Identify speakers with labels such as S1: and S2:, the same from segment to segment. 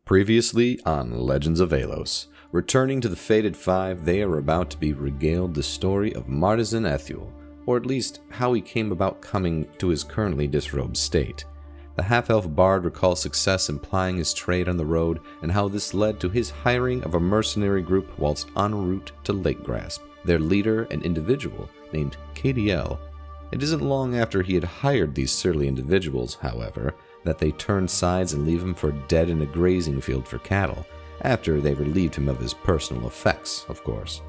S1: Previously on Legends of Aelos. Returning to the Fated Five, they are about to be regaled the story of Martisan Ethuel, or at least how he came about coming to his currently disrobed state. The half-elf bard recalls success in plying his trade on the road, and how this led to his hiring of a mercenary group whilst en route to Lake Grasp, their leader and individual named KDL. It isn't long after he had hired these surly individuals, however, that they turned sides and leave him for dead in a grazing field for cattle, after they relieved him of his personal effects, of course.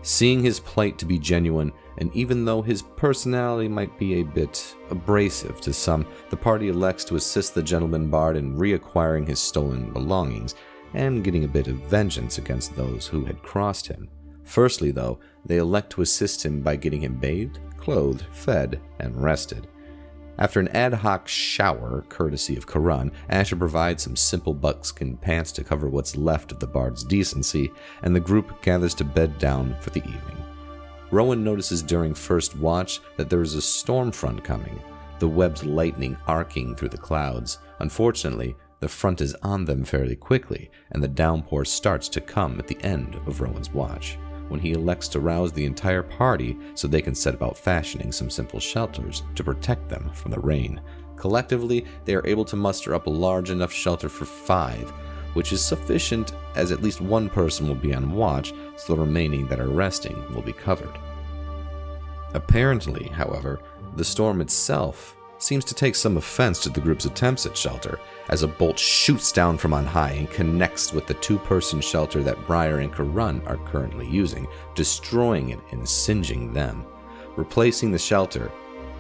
S1: Seeing his plight to be genuine, and even though his personality might be a bit abrasive to some, the party elects to assist the gentleman bard in reacquiring his stolen belongings, and getting a bit of vengeance against those who had crossed him. Firstly, though, they elect to assist him by getting him bathed, clothed, fed, and rested. After an ad hoc shower, courtesy of Karun, Asher provides some simple buckskin pants to cover what's left of the bard's decency, and the group gathers to bed down for the evening. Rowan notices during first watch that there is a storm front coming, the webbed lightning arcing through the clouds. Unfortunately, the front is on them fairly quickly, and the downpour starts to come at the end of Rowan's watch, when he elects to rouse the entire party so they can set about fashioning some simple shelters to protect them from the rain. Collectively, they are able to muster up a large enough shelter for 5, which is sufficient as at least one person will be on watch, so the remaining that are resting will be covered. Apparently, however, the storm itself seems to take some offense to the group's attempts at shelter, as a bolt shoots down from on high and connects with the 2-person shelter that Briar and Karun are currently using, destroying it and singeing them. Replacing the shelter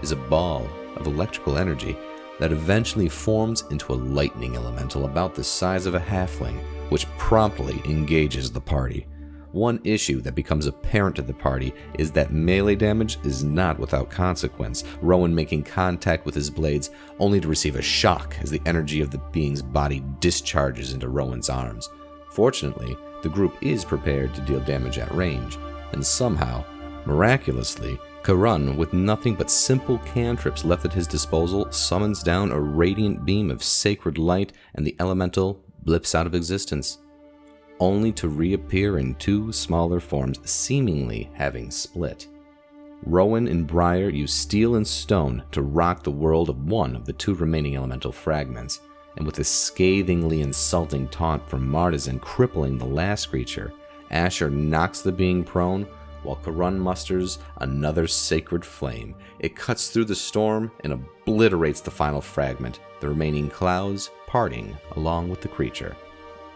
S1: is a ball of electrical energy that eventually forms into a lightning elemental about the size of a halfling, which promptly engages the party. One issue that becomes apparent to the party is that melee damage is not without consequence, Rowan making contact with his blades only to receive a shock as the energy of the being's body discharges into Rowan's arms. Fortunately, the group is prepared to deal damage at range, and somehow, miraculously, Karun, with nothing but simple cantrips left at his disposal, summons down a radiant beam of sacred light, and the elemental blips out of existence, only to reappear in 2 smaller forms, seemingly having split. Rowan and Briar use steel and stone to rock the world of one of the 2 remaining elemental fragments, and with a scathingly insulting taunt from Martisan crippling the last creature, Asher knocks the being prone, while Karun musters another sacred flame. It cuts through the storm and obliterates the final fragment, the remaining clouds parting along with the creature.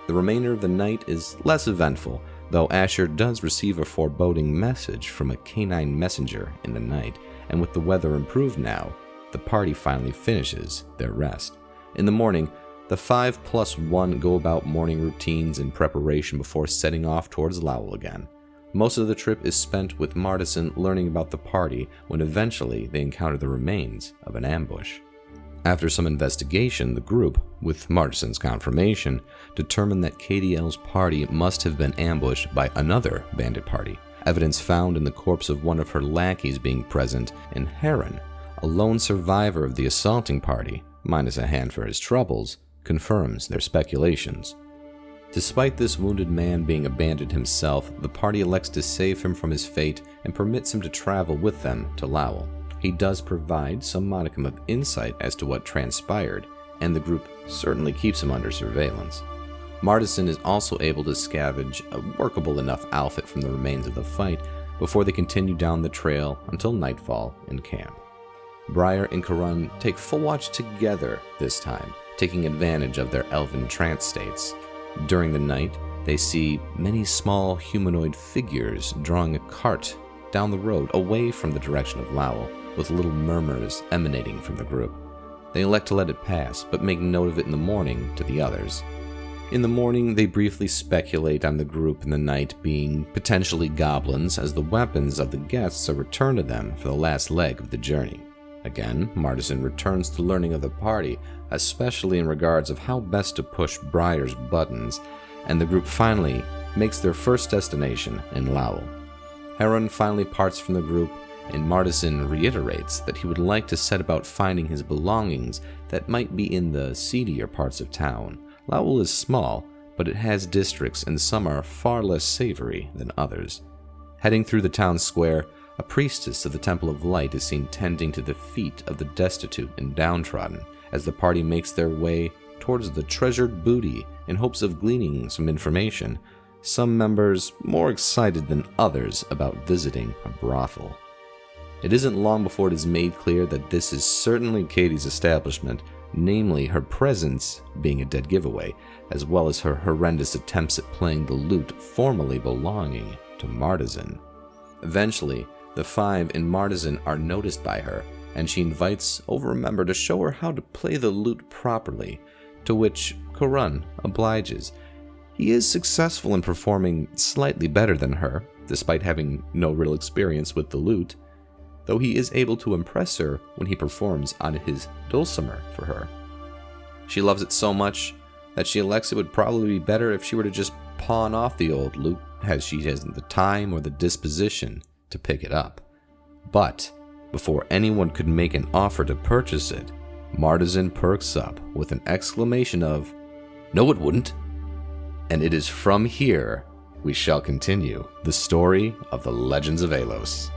S1: The remainder of the night is less eventful, though Asher does receive a foreboding message from a canine messenger in the night, and with the weather improved now, the party finally finishes their rest. In the morning, the 5+1 go about morning routines in preparation before setting off towards Lowell again. Most of the trip is spent with Martisan learning about the party when eventually they encounter the remains of an ambush. After some investigation, the group, with Martisan's confirmation, determined that KDL's party must have been ambushed by another bandit party. Evidence found in the corpse of one of her lackeys being present, and Heron, a lone survivor of the assaulting party, minus a hand for his troubles, confirms their speculations. Despite this wounded man being a bandit himself, the party elects to save him from his fate and permits him to travel with them to Lowell. He does provide some modicum of insight as to what transpired, and the group certainly keeps him under surveillance. Martisan is also able to scavenge a workable enough outfit from the remains of the fight before they continue down the trail until nightfall in camp. Briar and Karun take full watch together this time, taking advantage of their elven trance states. During the night, they see many small humanoid figures drawing a cart down the road away from the direction of Lowell, with little murmurs emanating from the group. They elect to let it pass, but make note of it in the morning to the others. In the morning, they briefly speculate on the group in the night being potentially goblins, as the weapons of the guests are returned to them for the last leg of the journey. Again, Martisan returns to learning of the party, especially in regards of how best to push Briar's buttons, and the group finally makes their first destination in Lowell. Heron finally parts from the group, and Martisan reiterates that he would like to set about finding his belongings that might be in the seedier parts of town, Lowell is small, but it has districts and some are far less savory than others. Heading through the town square, a priestess of the Temple of Light is seen tending to the feet of the destitute and downtrodden as the party makes their way towards the treasured booty in hopes of gleaning some information, some members more excited than others about visiting a brothel. It isn't long before it is made clear that this is certainly Katie's establishment, namely her presence being a dead giveaway, as well as her horrendous attempts at playing the lute formerly belonging to Martizan. Eventually, the five in Martizan are noticed by her, and she invites over a member to show her how to play the lute properly, to which Corun obliges. He is successful in performing slightly better than her, despite having no real experience with the lute, though he is able to impress her when he performs on his dulcimer for her. She loves it so much that she elects it would probably be better if she were to just pawn off the old lute, as she hasn't the time or the disposition to pick it up. But before anyone could make an offer to purchase it, Martizan perks up with an exclamation of, "No, it wouldn't." And it is from here we shall continue the story of the Legends of Aelos.